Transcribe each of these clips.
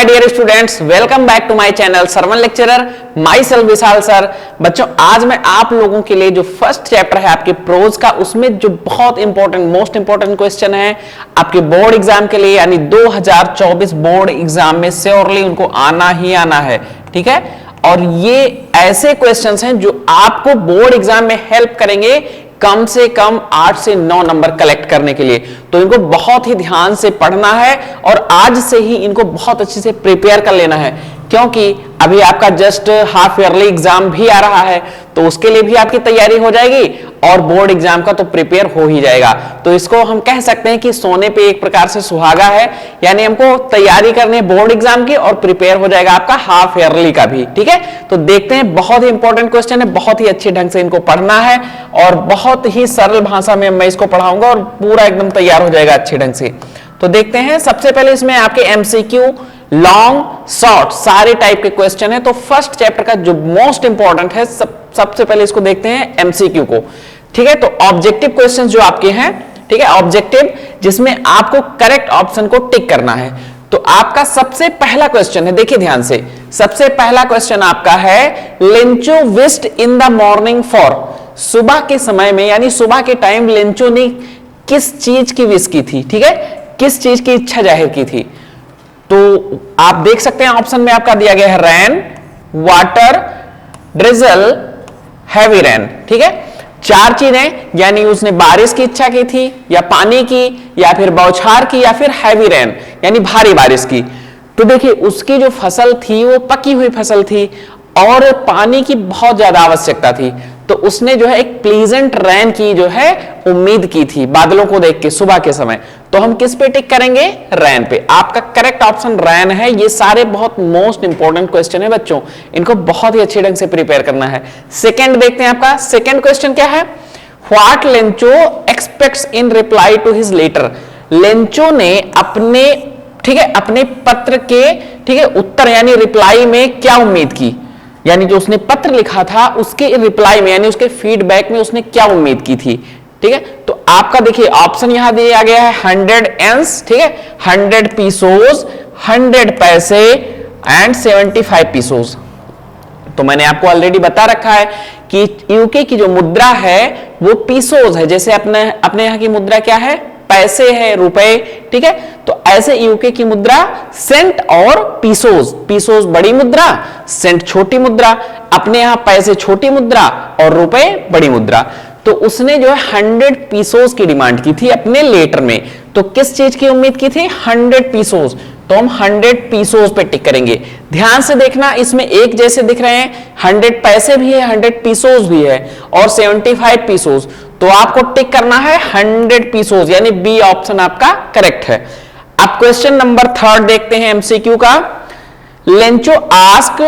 Dear students, welcome back to my channel Sarvan lecturer, myself Vishal sir. बच्चों, आज मैं आप लोगों के लिए जो फर्स्ट चैप्टर है आपके प्रोज का, उसमें जो बहुत इंपॉर्टेंट मोस्ट इंपॉर्टेंट क्वेश्चन है आपके बोर्ड एग्जाम के लिए, यानी 2024 बोर्ड एग्जाम में श्योरली उनको आना ही आना है। ठीक है, और ये ऐसे क्वेश्चंस हैं जो आपको बोर्ड एग्जाम में हेल्प करेंगे कम से कम 8 से 9 नंबर कलेक्ट करने के लिए। तो इनको बहुत ही ध्यान से पढ़ना है और आज से ही इनको बहुत अच्छे से प्रिपेयर कर लेना है, क्योंकि अभी आपका जस्ट हाफ ईयरली एग्जाम भी आ रहा है, तो उसके लिए भी आपकी तैयारी हो जाएगी और बोर्ड एग्जाम का तो प्रिपेयर हो ही जाएगा। तो इसको हम कह सकते हैं कि सोने पे एक प्रकार से सुहागा है, यानी हमको तैयारी करनी है बोर्ड एग्जाम की और प्रिपेयर हो जाएगा आपका हाफ ईयरली का भी। ठीक है, तो देखते हैं, बहुत ही इंपॉर्टेंट क्वेश्चन है, बहुत ही अच्छे ढंग से इनको पढ़ना है और बहुत ही सरल भाषा में मैं इसको पढ़ाऊंगा और पूरा एकदम तैयार हो जाएगा अच्छे ढंग से। तो देखते हैं, सबसे पहले इसमें आपके एमसीक्यू, लॉन्ग, शॉर्ट सारे टाइप के क्वेश्चन है। तो फर्स्ट चैप्टर का जो मोस्ट इंपॉर्टेंट है, सबसे पहले इसको देखते हैं एमसीक्यू को। ठीक है, तो ऑब्जेक्टिव क्वेश्चन जो आपके हैं, ठीक है, ऑब्जेक्टिव जिसमें आपको करेक्ट ऑप्शन को टिक करना है। तो आपका सबसे पहला क्वेश्चन है, देखिए ध्यान से, सबसे पहला क्वेश्चन आपका है Lencho wished in the morning for. सुबह के समय में, यानी सुबह के टाइम लेंचो ने किस चीज की विश की थी? ठीक है, किस चीज की इच्छा जाहिर की थी? तो आप देख सकते हैं ऑप्शन में आपका दिया गया है रैन, वाटर, ड्रिजल, हैवी रैन। ठीक है, चार चीजें, यानी उसने बारिश की इच्छा की थी या पानी की या फिर बौछार की या फिर हैवी रैन यानी भारी बारिश की। तो देखिए, उसकी जो फसल थी वो पकी हुई फसल थी और पानी की बहुत ज्यादा आवश्यकता थी, तो उसने जो है एक प्लीजेंट रैन की जो है उम्मीद की थी बादलों को देख के सुबह के समय। तो हम किस पे टिक करेंगे? रैन पे। आपका करेक्ट ऑप्शन रैन है। ये सारे बहुत मोस्ट इंपॉर्टेंट क्वेश्चन है बच्चों, इनको बहुत ही अच्छे ढंग से प्रिपेयर करना है। सेकंड देखते हैं, आपका सेकंड क्वेश्चन क्या है? What Lencho expects in reply to his letter. Lencho ने अपने, ठीक है, अपने पत्र के, ठीक है, उत्तर यानी रिप्लाई में क्या उम्मीद की, यानी जो उसने पत्र लिखा था उसके रिप्लाई में यानी उसके फीडबैक में उसने क्या उम्मीद की थी। ठीक है, तो आपका देखिए ऑप्शन यहां दिया गया है 100 एंस, ठीक है, 100 पीसोस, 100 पैसे एंड 75 पीसोस। तो मैंने आपको ऑलरेडी बता रखा है कि यूके की जो मुद्रा है वो पीसोस है, जैसे अपने यहां की मुद्रा क्या है? पैसे है, रुपए। ठीक है, तो ऐसे यूके की मुद्रा सेंट और पीसोस, पीसोस बड़ी मुद्रा, सेंट छोटी मुद्रा। अपने यहां पैसे छोटी मुद्रा और रुपए बड़ी मुद्रा। तो उसने जो है 100 पीसोस की डिमांड की थी अपने लेटर में। तो किस चीज की उम्मीद की थी? 100 पीसोस। तो हम 100 पीसोस पे टिक करेंगे। ध्यान से देखना, इसमें एक जैसे दिख रहे हैं, 100 पैसे भी है, 100 पीसोस भी है और 75 पीसोस। तो आपको टिक करना है 100 पीसोस, यानी बी ऑप्शन आपका करेक्ट है। अब क्वेश्चन नंबर 3 देखते हैं एमसीक्यू का। लेंचो आस्क,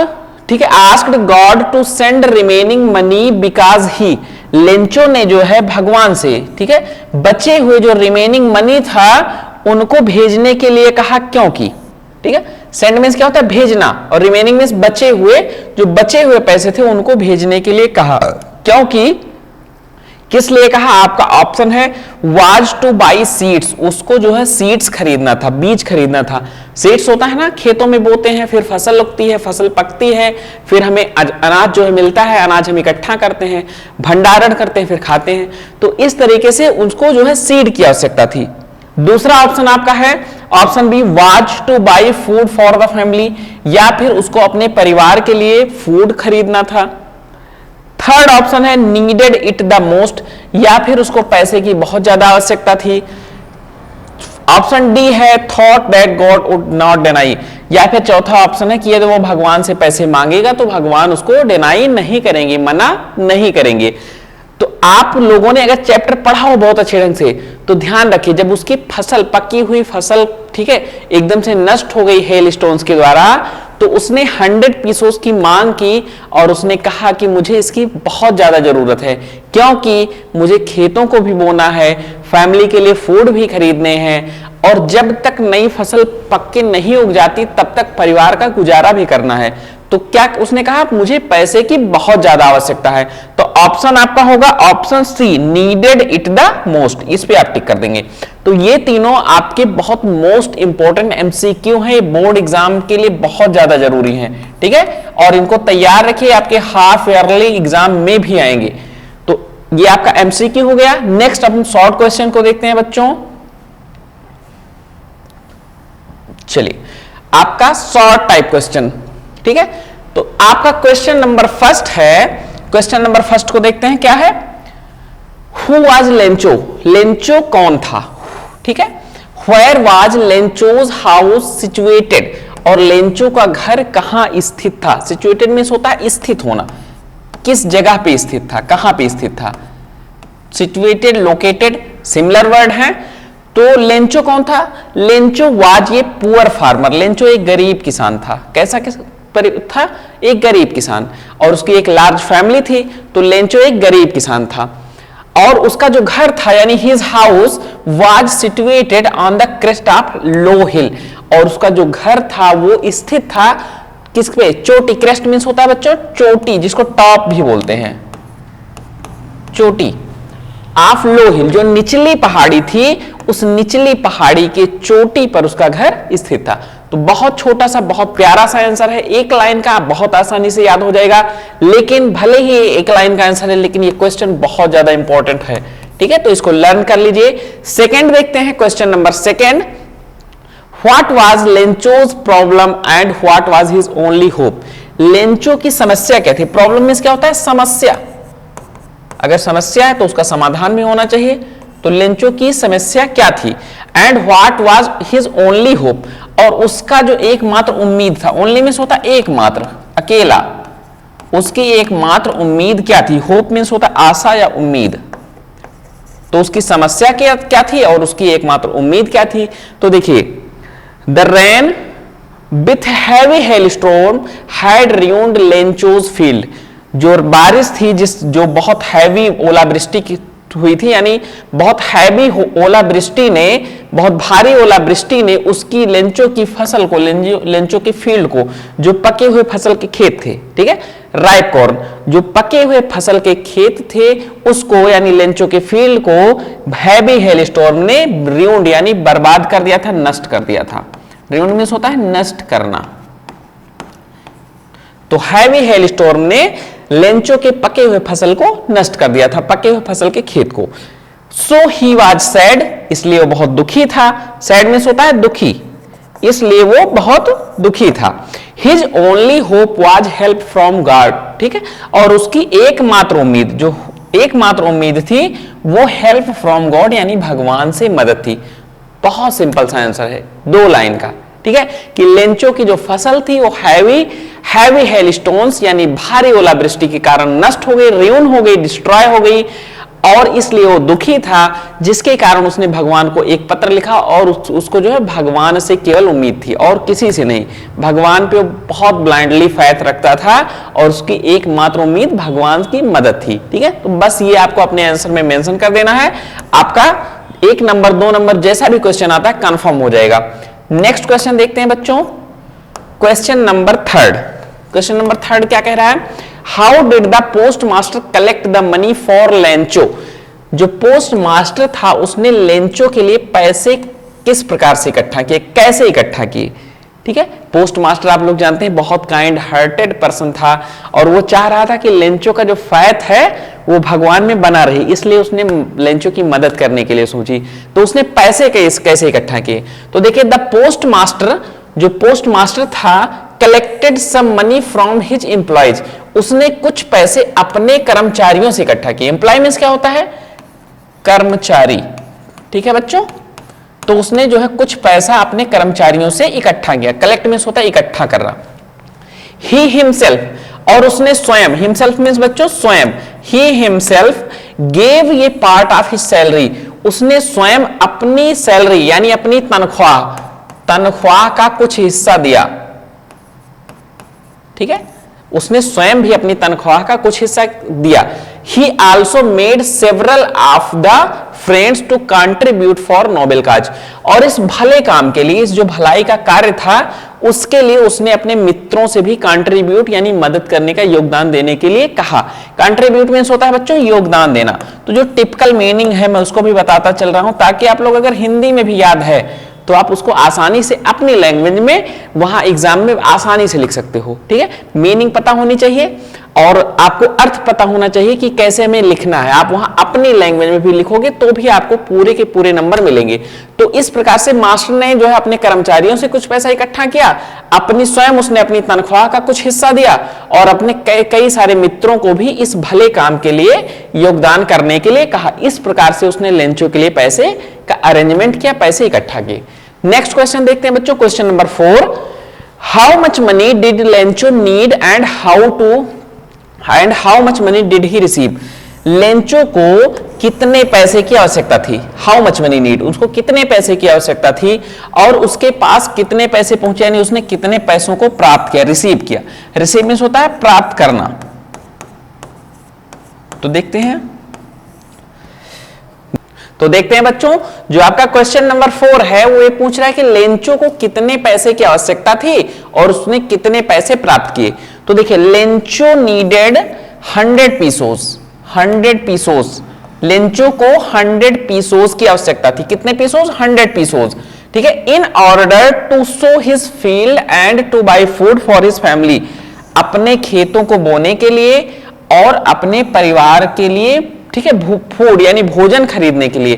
ठीक है, asked God to send remaining money because he. Lencho ने जो है भगवान से, ठीक है, बचे हुए जो रिमेनिंग मनी था उनको भेजने के लिए कहा, क्योंकि, ठीक है, सेंड मींस क्या होता है? भेजना, और रिमेनिंग मींस बचे हुए, जो बचे हुए पैसे थे उनको भेजने के लिए कहा। क्योंकि किस लिए कहा? आपका ऑप्शन है वाज टू बाई सीड्स। उसको जो है सीड्स खरीदना था, बीज खरीदना था। सीड्स होता है ना, खेतों में बोते हैं, फिर फसल उगती है, फसल पकती है, फिर हमें अनाज जो है मिलता है, अनाज हम इकट्ठा करते हैं, भंडारण करते हैं, फिर खाते हैं। तो इस तरीके से उसको जो है सीड की आवश्यकता थी। दूसरा ऑप्शन आपका है option B, was to buy food for the family, या फिर उसको अपने परिवार के लिए फूड खरीदना था। थर्ड ऑप्शन है नीडेड इट द मोस्ट, या फिर उसको पैसे की बहुत ज्यादा आवश्यकता थी। ऑप्शन डी है thought that God would not deny, या फिर चौथा ऑप्शन है कि यदि वो भगवान से पैसे मांगेगा तो भगवान उसको डिनाई नहीं करेंगे, मना नहीं करेंगे। तो आप लोगों ने अगर चैप्टर पढ़ा हो बहुत अच्छे ढंग से तो ध्यान रखिए, जब उसकी फसल, पकी हुई फसल, ठीक है, एकदम से नष्ट हो गई हेल स्टोन्स के द्वारा, तो उसने 100 पीसोस की मांग की और उसने कहा कि मुझे इसकी बहुत ज्यादा जरूरत है, क्योंकि मुझे खेतों को भी बोना है, फैमिली के लिए फूड भी खरीदने हैं, और जब तक नई फसल पक के नहीं उग जाती तब तक परिवार का गुजारा भी करना है। तो क्या उसने कहा मुझे पैसे की बहुत ज्यादा आवश्यकता है, तो ऑप्शन आपका होगा option C, needed it the most, इस पे आप टिक कर देंगे। तो ये तीनों आपके बहुत मोस्ट इंपॉर्टेंट एमसीक्यू हैं, बोर्ड एग्जाम के लिए बहुत ज्यादा जरूरी हैं, ठीक है, और इनको तैयार रखिए, आपके हाफ ईयरली एग्जाम में भी आएंगे। तो ये आपका एमसीक्यू हो गया। नेक्स्ट अब हम शॉर्ट क्वेश्चन को देखते हैं बच्चों। चलिए आपका शॉर्ट टाइप क्वेश्चन, ठीक है, तो आपका क्वेश्चन नंबर फर्स्ट है, क्वेश्चन नंबर फर्स्ट को देखते हैं क्या है। हु वाज लेंचो, लेंचो कौन था, ठीक है। Where was Lencho's house situated, और लेंचो का घर कहां स्थित था। सिचुएटेड मींस होता है स्थित होना, किस जगह पे स्थित था, कहां पे स्थित था। सिचुएटेड, लोकेटेड सिमिलर वर्ड है। तो लेंचो कौन था, लेंचो वाज ये पुअर फार्मर, लेंचो एक गरीब किसान था। कैसा था, एक गरीब किसान, और उसकी एक लार्ज फैमिली थी, तो लेंचो एक गरीब किसान था। और उसका जो घर था यानी his house was situated on the crest of low hill, और उसका जो घर था वो स्थित था किस पे, चोटी। क्रेस्ट मींस होता है बच्चों चोटी, जिसको टॉप भी बोलते हैं, चोटी ऑफ लो हिल, जो निचली पहाड़ी थी, उस निचली पहाड़ी के चोटी पर उसका घर स्थित था। तो बहुत छोटा सा, बहुत प्यारा सा आंसर है, एक लाइन का, बहुत आसानी से याद हो जाएगा। लेकिन भले ही एक लाइन का आंसर है, लेकिन ये क्वेश्चन बहुत ज्यादा इंपॉर्टेंट है, ठीक है, तो इसको लर्न कर लीजिए। सेकंड देखते हैं, question number second. What was Lencho's problem and what was his only hope. Lencho की समस्या क्या थी, प्रॉब्लम मींस क्या होता है, समस्या। अगर समस्या है तो उसका समाधान भी होना चाहिए। तो लेंचो की समस्या क्या थी, and what was his only hope, और उसका जो एकमात्र उम्मीद था। ओनली मींस होता है एकमात्र, अकेला, उसकी एकमात्र उम्मीद क्या थी। होप मींस होता है आशा या उम्मीद। तो उसकी समस्या क्या थी और उसकी एकमात्र उम्मीद क्या थी। तो देखिए, the rain with heavy hailstorm had ruined Lencho's field, जो बारिश थी जो बहुत हैवी ओलावृष्टि की हुई थी, यानी बहुत हैवी ओलावृष्टि ने, बहुत भारी ओलावृष्टि ने उसकी लेंचो की फसल को, लेंचो की फील्ड को, जो पके हुए फसल के खेत थे, ठीक है, राइप कॉर्न, जो पके हुए फसल के खेत थे उसको, यानी लेंचो के फील्ड को हैवी हेलस्टॉर्म ने ruined यानी बर्बाद कर दिया था, नष्ट कर दिया था। ruined मींस होता है नष्ट करना। तो हैवी हेलस्टॉर्म ने लेंचो के पके हुए फसल को नष्ट कर दिया था, पके हुए फसल के खेत को। सो ही वाज सैड, इसलिए वो बहुत दुखी था। सैड मींस होता है दुखी, इसलिए वो बहुत दुखी था। His only hope was help from God, ठीक है, और उसकी एकमात्र उम्मीद, जो एकमात्र उम्मीद थी वो हेल्प फ्रॉम गॉड यानी भगवान से मदद थी। बहुत सिंपल सा आंसर है, 2 लाइन का, ठीक है, कि लेंचो की जो फसल थी वो हैवी हेलस्टोन्स यानी भारी ओलावृष्टि के कारण नष्ट हो गई, रियून हो गई, डिस्ट्रॉय हो गई, और इसलिए वो दुखी था, जिसके कारण उसने भगवान को एक पत्र लिखा, और उसको जो है भगवान से केवल उम्मीद थी और किसी से नहीं। भगवान पे बहुत ब्लाइंडली फेथ रखता था और उसकी एकमात्र उम्मीद भगवान की मदद थी, ठीक है। तो बस ये आपको अपने आंसर में मेंशन कर देना है, आपका 1 नंबर 2 नंबर जैसा भी क्वेश्चन आता है कंफर्म हो जाएगा। नेक्स्ट क्वेश्चन देखते हैं बच्चों, क्वेश्चन नंबर 3। क्वेश्चन नंबर 3 क्या कह रहा है, how did the post master collect the money for Lencho. जो पोस्ट मास्टर था उसने लेंचो के लिए पैसे किस प्रकार से इकट्ठा किए, कैसे इकट्ठा किए, ठीक है। पोस्ट मास्टर आप लोग जानते हैं बहुत काइंड हार्टेड पर्सन था, और वो चाह रहा था कि लेंचो का जो फैथ है वो भगवान में बना रहे, इसलिए उसने लेंचो की मदद करने के लिए सोची। तो उसने पैसे कैसे इकट्ठा किए, तो देखिए, द पोस्ट मास्टर, जो पोस्ट मास्टर था, collected some money from his employees, उसने कुछ पैसे अपने कर्मचारियों से इकट्ठा किए। एम्प्लॉय मींस क्या होता है, कर्मचारी, ठीक है बच्चों। तो उसने जो है कुछ पैसा अपने कर्मचारियों से इकट्ठा किया। कलेक्ट मींस होता है इकट्ठा करना। ही हिमसेल्फ, और उसने स्वयं, हिमसेल्फ मींस बच्चों स्वयं, ही हिमसेल्फ गेव ये पार्ट ऑफ हिज सैलरी, उसने स्वयं अपनी सैलरी यानी अपनी तनख्वाह का कुछ हिस्सा दिया, ठीक है, उसने स्वयं भी अपनी तनख्वाह का कुछ हिस्सा दिया। He also made several of the friends to contribute for noble cause. और इस भले काम के लिए, इस जो भलाई का कार्य था उसके लिए उसने अपने मित्रों से भी कंट्रीब्यूट यानी मदद करने का, योगदान देने के लिए कहा। कंट्रीब्यूट मींस होता है बच्चों योगदान देना। तो जो टिपिकल मीनिंग है मैं उसको भी बताता चल रहा हूं ताकि आप लोग अगर हिंदी में भी याद है तो आप उसको आसानी से अपनी लैंग्वेज में वहां एग्जाम में आसानी से लिख सकते हो। ठीक है, मीनिंग पता होनी चाहिए और आपको अर्थ पता होना चाहिए कि कैसे हमें लिखना है। आप वहां अपनी लैंग्वेज में भी लिखोगे तो भी आपको पूरे के पूरे नंबर मिलेंगे। तो इस प्रकार से मास्टर ने जो है अपने कर्मचारियों से कुछ पैसा इकट्ठा किया, अपनी स्वयं उसने अपनी तनख्वाह का कुछ हिस्सा दिया और अपने कई सारे मित्रों को भी इस भले काम के लिए योगदान करने के लिए कहा। इस प्रकार से उसने लेंचो के लिए पैसे का अरेंजमेंट किया, पैसे इकट्ठा किए। नेक्स्ट क्वेश्चन देखते हैं बच्चों, question number 4, how much money did Lencho need and how much money did he receive. Lencho को कितने पैसे की आवश्यकता थी, हाउ मच मनी नीड, उसको कितने पैसे की आवश्यकता थी और उसके पास कितने पैसे पहुंचे, यानी उसने कितने पैसों को प्राप्त किया, रिसीव किया। रिसीव मींस होता है प्राप्त करना। तो देखते हैं बच्चों, जो आपका क्वेश्चन नंबर 4 है वो ये पूछ रहा है कि लेंचो को कितने पैसे की आवश्यकता थी और उसने कितने पैसे प्राप्त किए। तो देखिए, Lencho needed 100 pesos, 100 pesos, Lencho को 100 पीसोस की आवश्यकता थी। कितने पीसोस, 100 पीसोस। ठीक है, in order to sow his field and to buy food for his family, अपने खेतों को बोने के लिए और अपने परिवार के लिए, ठीक है, फूड यानी भोजन खरीदने के लिए,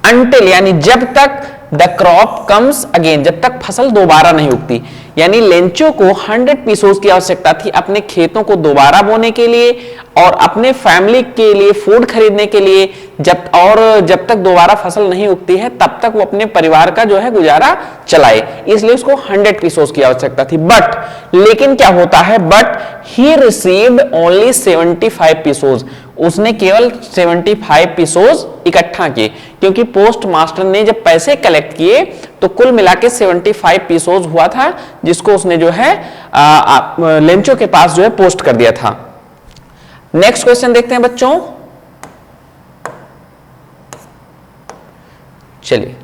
अंटिल यानी जब तक द क्रॉप कम्स अगेन, जब तक फसल दोबारा नहीं उगती। यानी लेंचो को 100 पीसोस की आवश्यकता थी अपने खेतों को दोबारा बोने के लिए और अपने फैमिली के लिए फूड खरीदने के लिए, जब तक दोबारा फसल नहीं उगती है तब तक वो अपने परिवार का जो है गुजारा चलाए, इसलिए उसको 100 पीसोस की आवश्यकता थी। बट लेकिन क्या होता है, but he received only 75 pesos, उसने केवल 75 पीसोस इकट्ठा किए, क्योंकि पोस्ट मास्टर ने जब पैसे कलेक्ट किए तो कुल मिला के 75 पीसोस हुआ था, जिसको उसने जो है लेंचो के पास जो है पोस्ट कर दिया था। नेक्स्ट क्वेश्चन देखते हैं बच्चों, चलिए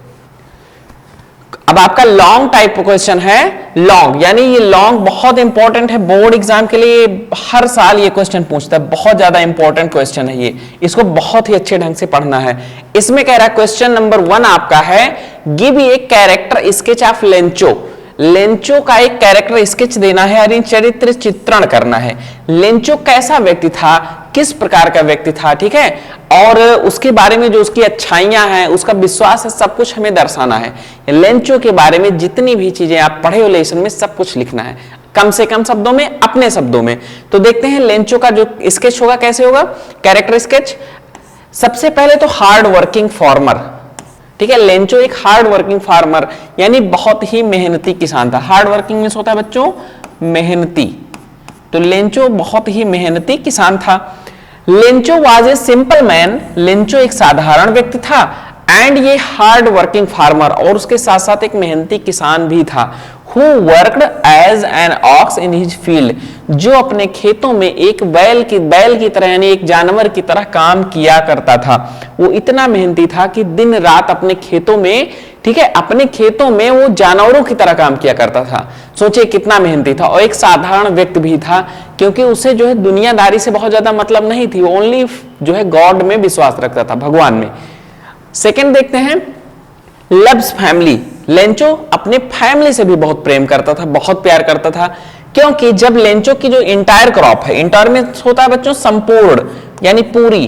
अब आपका लॉन्ग टाइप क्वेश्चन है। लॉन्ग यानी ये लॉन्ग बहुत इंपॉर्टेंट है बोर्ड एग्जाम के लिए, हर साल ये क्वेश्चन पूछता है, बहुत ज्यादा इंपॉर्टेंट क्वेश्चन है ये, इसको बहुत ही अच्छे ढंग से पढ़ना है। इसमें कह रहा है क्वेश्चन नंबर 1 आपका है, give a character sketch of Lencho. Lencho का एक कैरेक्टर स्केच देना है और चरित्र चित्रण करना है। लेंचो कैसा व्यक्ति था, किस प्रकार का व्यक्ति था, ठीक है, और उसके बारे में जो उसकी अच्छाइयां हैं, उसका विश्वास है, सब कुछ हमें दर्शाना है। लेंचो के बारे में जितनी भी चीजें आप पढ़े हो लेसन में सब कुछ लिखना है, कम से कम शब्दों में, अपने शब्दों में। तो देखते हैं लेंचो का जो स्केच होगा कैसे होगा, कैरेक्टर स्केच। सबसे पहले तो हार्ड वर्किंग फार्मर, ठीक है, लेंचो एक हार्ड वर्किंग फार्मर यानी बहुत ही मेहनती किसान था। हार्ड वर्किंग मींस होता है बच्चों मेहनती, तो लेंचो बहुत ही मेहनती किसान था। Lencho was a simple man, Lencho एक साधारण व्यक्ति था, एंड ये हार्ड वर्किंग फार्मर, और उसके साथ साथ एक मेहनती किसान भी था। Who worked as an ox in his field, जो अपने खेतों में एक बैल की तरह यानी एक जानवर की तरह काम किया करता था। वो इतना मेहनती था कि दिन रात अपने खेतों में, ठीक है, अपने खेतों में वो जानवरों की तरह काम किया करता था। सोचिए कितना मेहनती था, और एक साधारण व्यक्ति भी था, क्योंकि उसे जो है दुनियादारी से बहुत ज्यादा मतलब नहीं थी, वो ओनली जो है गॉड में विश्वास रखता था, भगवान में। सेकेंड देखते हैं, लव्स फैमिली। लेंचो अपने फैमिली से भी बहुत प्रेम करता था, बहुत प्यार करता था, क्योंकि जब लेंचो की जो इंटायर क्रॉप है, इंटायर में होता है बच्चों संपूर्ण यानी पूरी,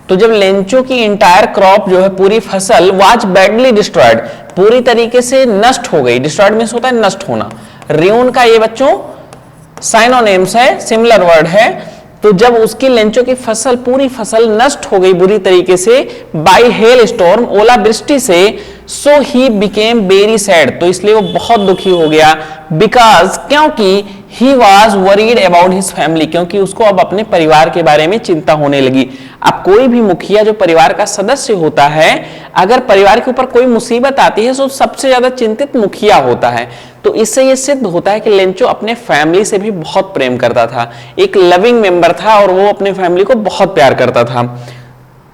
तो जब लेंचो की इंटायर क्रॉप जो है पूरी फसल वाज बैडली डिस्ट्रॉयड, पूरी तरीके से नष्ट हो गई। डिस्ट्रॉयड मींस होता है नष्ट होना, रियून का ये बच्चों साइनोनिम्स है, सिमिलर वर्ड है। तो जब उसकी लेंचो की फसल, पूरी फसल नष्ट हो गई बुरी तरीके से बाय हेल स्टॉर्म, ओलावृष्टि से, सो ही बिकेम वेरी सैड, तो इसलिए वो बहुत दुखी हो गया। बिकॉज क्योंकि he was worried about his family, क्योंकि उसको अब अपने परिवार के बारे में चिंता होने लगी। अब कोई भी मुखिया जो परिवार का सदस्य होता है, अगर परिवार के ऊपर कोई मुसीबत आती है तो सबसे ज्यादा चिंतित मुखिया होता है। तो इससे यह सिद्ध होता है कि लेंचो अपने फैमिली से भी बहुत प्रेम करता था, एक लविंग मेंबर था और वो अपने फैमिली को बहुत प्यार करता था।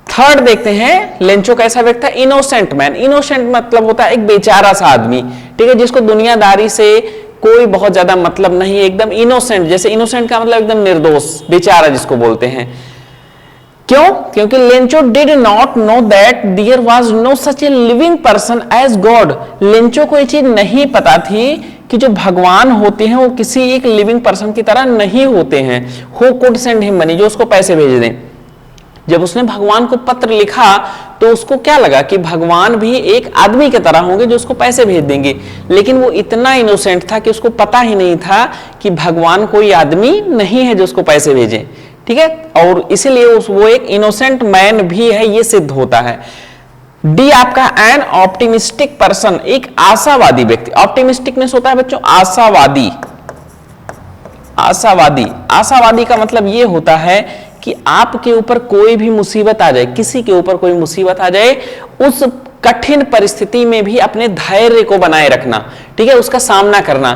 थर्ड देखते हैं, लेंचो कैसा व्यक्ति था? Innocent man. इनोसेंट मतलब होता है एक बेचारा सा आदमी, ठीक है, जिसको दुनियादारी से कोई बहुत ज्यादा मतलब नहीं, एकदम इनोसेंट। जैसे इनोसेंट का मतलब एकदम निर्दोष, बेचारा जिसको बोलते हैं। क्यों? क्योंकि Lencho did not know that there was no such a living person as God. Lencho को ये चीज नहीं पता थी कि जो भगवान होते हैं वो किसी एक लिविंग पर्सन की तरह नहीं होते हैं। Who could send him money, जो उसको पैसे भेज दें। जब उसने भगवान को पत्र लिखा तो उसको क्या लगा कि भगवान भी एक आदमी की तरह होंगे जो उसको पैसे भेज देंगे, लेकिन वो इतना इनोसेंट था कि उसको पता ही नहीं था कि भगवान कोई आदमी नहीं है जो उसको पैसे भेजे, ठीक है। और इसीलिए वो एक इनोसेंट मैन भी है, ये सिद्ध होता है। डी आपका एन ऑप्टिमिस्टिक पर्सन, एक आशावादी व्यक्ति। ऑप्टिमिस्टिकनेस होता है बच्चों आशावादी। आशावादी, आशावादी का मतलब ये होता है कि आपके ऊपर कोई भी मुसीबत आ जाए, किसी के ऊपर कोई मुसीबत आ जाए, उस कठिन परिस्थिति में भी अपने धैर्य को बनाए रखना, ठीक है, उसका सामना करना।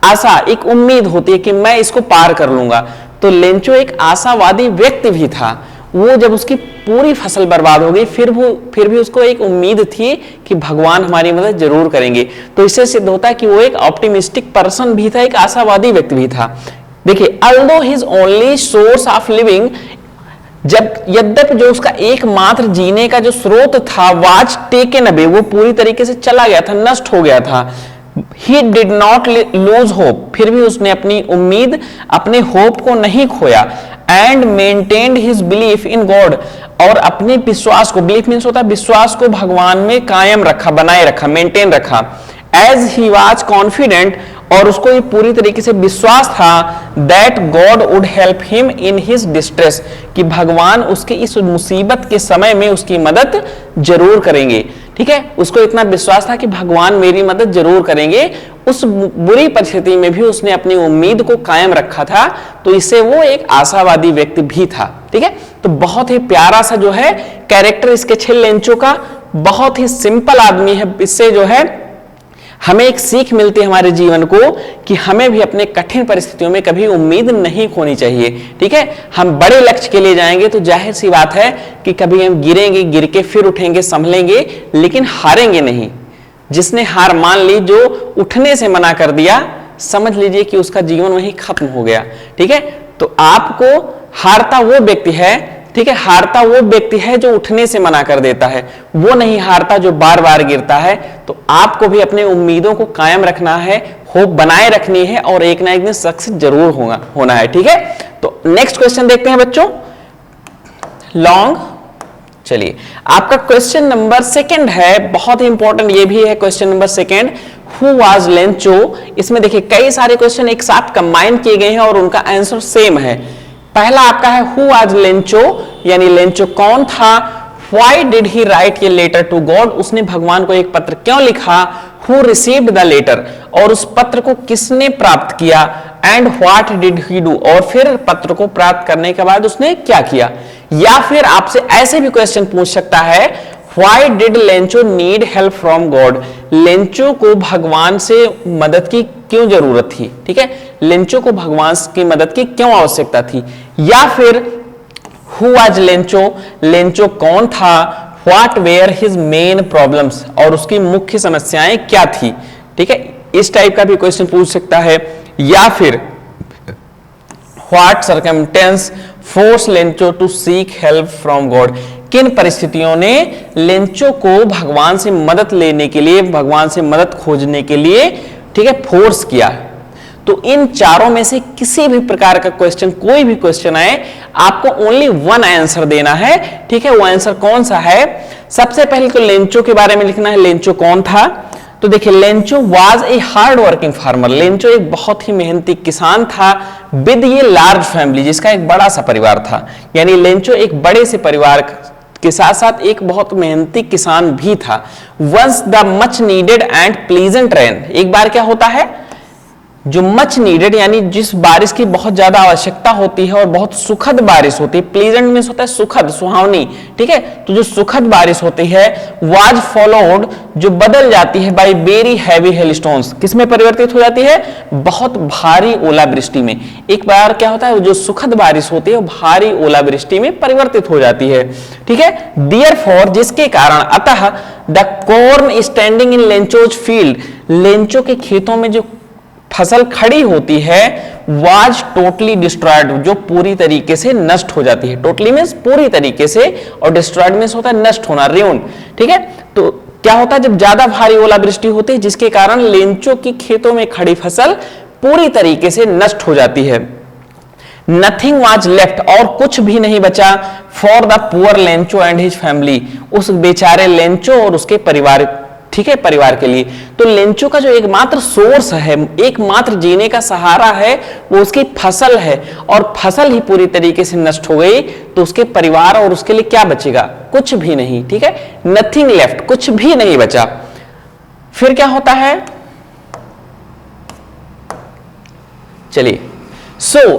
आशा, एक उम्मीद होती है कि मैं इसको पार कर लूंगा। तो लेंचो एक आशावादी व्यक्ति भी था। वो जब उसकी पूरी फसल बर्बाद हो गई, फिर भी उसको एक उम्मीद थी कि भगवान हमारी मदद जरूर करेंगे। तो इससे सिद्ध होता है कि वो एक ऑप्टिमिस्टिक पर्सन भी था, एक आशावादी व्यक्ति भी था। देखिए, although his only source of living, जब यद्यपि जो उसका एकमात्र जीने का जो स्रोत था, वाज टेकन अवे, वो पूरी तरीके से चला गया था, नष्ट हो गया था। He did not lose hope, फिर भी उसने अपनी उम्मीद, अपने होप को नहीं खोया। And maintained his belief in God, और अपने विश्वास को, बिलीफ मीन्स होता है विश्वास को, भगवान में कायम रखा, बनाए रखा, मेंटेन रखा। एज ही वॉज कॉन्फिडेंट, और उसको ये पूरी तरीके से विश्वास था that God would help him in his distress, कि भगवान उसके इस मुसीबत के समय में उसकी मदद जरूर करेंगे, ठीक है। उसको इतना विश्वास था कि भगवान मेरी मदद जरूर करेंगे। उस बुरी परिस्थिति में भी उसने अपनी उम्मीद को कायम रखा था, तो इससे वो एक आशावादी व्यक्ति भी था, ठीक है। तो बहुत ही प्यारा सा जो है कैरेक्टर स्केच है लेंचो का, बहुत ही सिंपल आदमी है। इससे जो है हमें एक सीख मिलती है हमारे जीवन को कि हमें भी अपने कठिन परिस्थितियों में कभी उम्मीद नहीं खोनी चाहिए, ठीक है। हम बड़े लक्ष्य के लिए जाएंगे तो जाहिर सी बात है कि कभी हम गिरेंगे, गिर के फिर उठेंगे, संभलेंगे, लेकिन हारेंगे नहीं। जिसने हार मान ली, जो उठने से मना कर दिया, समझ लीजिए कि उसका जीवन वहीं खत्म हो गया, ठीक है। तो आपको हारता वो व्यक्ति है, ठीक है, हारता वो व्यक्ति है जो उठने से मना कर देता है, वो नहीं हारता जो बार बार गिरता है। तो आपको भी अपने उम्मीदों को कायम रखना है, होप बनाए रखनी है, और एक ना एक दिन सक्सेस जरूर होना है, ठीक है। तो नेक्स्ट क्वेश्चन देखते हैं बच्चों, लॉन्ग। चलिए, आपका क्वेश्चन नंबर 2 है, बहुत ही इंपॉर्टेंट ये भी है question number 2। Who was Lencho. इसमें देखिए कई सारे क्वेश्चन एक साथ कंबाइन किए गए हैं और उनका आंसर सेम है। पहला आपका है हु वाज लेंचो, यानी लेंचो कौन था। Why did he write a letter to God, उसने भगवान को एक पत्र क्यों लिखा। हु रिसीव्ड द लेटर, और उस पत्र को किसने प्राप्त किया। And what did he do, और फिर पत्र को प्राप्त करने के बाद उसने क्या किया। या फिर आपसे ऐसे भी क्वेश्चन पूछ सकता है, why did Lencho need help from God, Lencho को भगवान से मदद की क्यों जरूरत थी, ठीक है, लेंचो को भगवान की मदद की क्यों आवश्यकता थी। या फिर हु वाज लेंचो, लेंचो कौन था। What were his main problems, और उसकी मुख्य समस्याएं क्या थी, ठीक है, इस टाइप का भी क्वेश्चन पूछ सकता है। या फिर what circumstances force Lencho to seek help from God, किन परिस्थितियों ने लेंचो को भगवान से मदद लेने के लिए, भगवान से मदद खोजने के लिए, ठीक है, फोर्स किया। तो इन चारों में से किसी भी प्रकार का क्वेश्चन, कोई भी क्वेश्चन आए, आपको ओनली वन आंसर देना है, ठीक है। वो आंसर कौन सा है। सबसे पहले तो लेंचो के बारे में लिखना है, लेंचो कौन था। तो देखिए, Lencho was a hard working farmer, Lencho एक बहुत ही मेहनती किसान था। विद ये लार्ज फैमिली, जिसका एक बड़ा सा परिवार था, यानी लेंचो एक बड़े से परिवार के साथ साथ एक बहुत मेहनती किसान भी था। Once the much needed and pleasant rain, एक बार क्या होता है, जो मच नीडेड यानी जिस बारिश की बहुत ज्यादा आवश्यकता होती है और बहुत सुखद बारिश होती है, प्लीजेंट मींस होता है सुखद, सुहावनी, ठीक है, तो जो सुखद बारिश होती है वाज फॉलोड, जो बदल जाती है बाय वेरी हैवी हेलस्टोन्स, किसमें परिवर्तित हो जाती है, बहुत भारी ओलावृष्टि में। एक बार क्या होता है, जो सुखद बारिश होती है वो भारी ओलावृष्टि में परिवर्तित हो जाती है, ठीक है। देयरफॉर, जिसके कारण, अतः the corn standing in Lencho's field, Lencho के खेतों में जो फसल खड़ी होती है, वाज टोटली डिस्ट्रॉयड, जो पूरी तरीके से नष्ट हो जाती है। टोटली मींस पूरी तरीके से, और डिस्ट्रॉयड मींस होता है नष्ट होना, र्यून, ठीक है। तो क्या होता है, जब ज्यादा भारी ओलावृष्टि होती है जिसके कारण लेंचो की खेतों में खड़ी फसल पूरी तरीके से नष्ट हो जाती है। नथिंग वाज लेफ्ट, और कुछ भी नहीं बचा, for the poor Lencho and his family, उस बेचारे लेंचो और उसके परिवार, ठीक है, परिवार के लिए। तो लेंचो का जो एकमात्र सोर्स है, एकमात्र जीने का सहारा है, वो उसकी फसल है, और फसल ही पूरी तरीके से नष्ट हो गई तो उसके परिवार और उसके लिए क्या बचेगा, कुछ भी नहीं, ठीक है। नथिंग लेफ्ट, कुछ भी नहीं बचा। फिर क्या होता है, चलिए,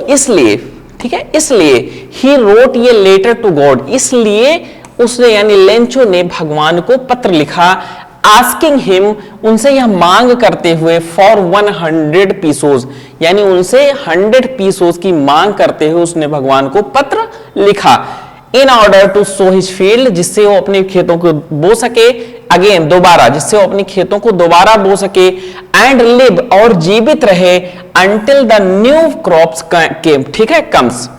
इसलिए, ठीक है, इसलिए ही रोट ये लेटर टू गॉड, इसलिए उसने यानी लेंचो ने भगवान को पत्र लिखा, आस्किंग हिम, उनसे यह मांग करते हुए, फॉर 100 पीसोज, यानी उनसे 100 पीसोज की मांग करते हुए उसने भगवान को पत्र लिखा। In order to sow his field, जिससे वो अपने खेतों को बो सके, अगेन दोबारा, जिससे वो अपनी खेतों को दोबारा बो सके, एंड लिव, और जीवित रहे, अंटिल द न्यू क्रॉप्स केम, ठीक है, कम्स,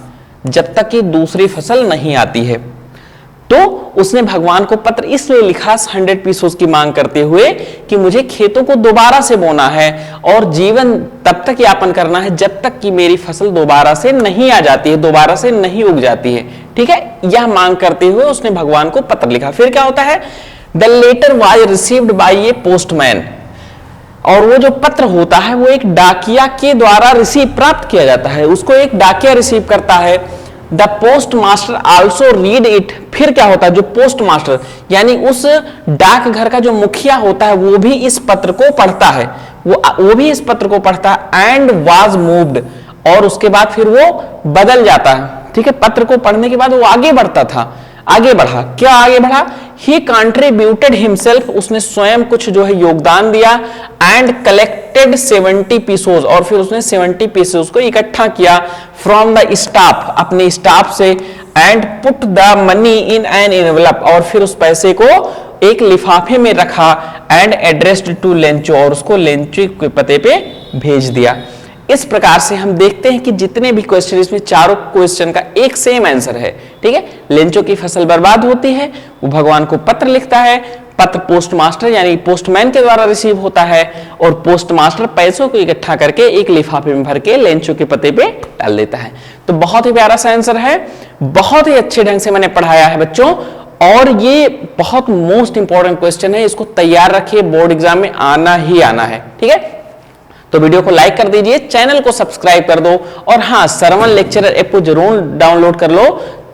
जब तक कि दूसरी फसल नहीं आती है। तो उसने भगवान को पत्र इसलिए लिखा 100 पीसों की मांग करते हुए कि मुझे खेतों को दोबारा से बोना है और जीवन तब तक यापन करना है जब तक कि मेरी फसल दोबारा से नहीं आ जाती है, दोबारा से नहीं उग जाती है, ठीक है। यह मांग करते हुए उसने भगवान को पत्र लिखा। फिर क्या होता है, the letter was received by a postman, और वो जो पत्र होता है वो एक डाकिया के द्वारा रिसीव, प्राप्त किया जाता है, उसको एक डाकिया रिसीव करता है। The post master also read it, फिर क्या होता है, जो पोस्ट मास्टर यानी उस डाकघर का जो मुखिया होता है वो भी इस पत्र को पढ़ता है, वो भी इस पत्र को पढ़ता है, एंड वाज मूव्ड, और उसके बाद फिर वो बदल जाता है, ठीक है। पत्र को पढ़ने के बाद वो आगे बढ़ता था, आगे बढ़ा, क्या आगे बढ़ा, ही कंट्रीब्यूटेड हिमसेल्फ, उसने स्वयं कुछ जो है योगदान दिया, एंड कलेक्टेड 70 पीसोज, और फिर उसने 70 पीसोज को इकट्ठा किया, फ्रॉम द स्टाफ, अपने स्टाफ से, and put the money in an envelope, और फिर उस पैसे को एक लिफाफे में रखा, एंड एड्रेस्ड टू लेंचो, और उसको लेंचो के पते पे भेज दिया। इस प्रकार से हम देखते हैं कि जितने भी क्वेश्चन, इसमें चारों क्वेश्चन का एक सेम आंसर है, ठीक है। लेंचो की फसल बर्बाद होती है, वो भगवान को पत्र लिखता है, पत्र पोस्ट मास्टर यानी पोस्टमैन के द्वारा रिसीव होता है, और पोस्ट मास्टर पैसों को इकट्ठा करके एक लिफाफे में भर के लेंचो के पते पे डाल देता है। तो बहुत ही प्यारा सा आंसर है, बहुत ही अच्छे ढंग से मैंने पढ़ाया है बच्चों, और ये बहुत मोस्ट इंपॉर्टेंट क्वेश्चन है, इसको तैयार रखिए, बोर्ड एग्जाम में आना ही आना है, ठीक है। तो वीडियो को लाइक कर दीजिए, चैनल को सब्सक्राइब कर दो, और हाँ, श्रवण लेक्चरर ऐप को जरूर डाउनलोड कर लो,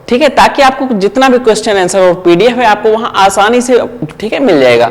ठीक है, ताकि आपको जितना भी क्वेश्चन आंसर और पीडीएफ है आपको वहां आसानी से, ठीक है, मिल जाएगा।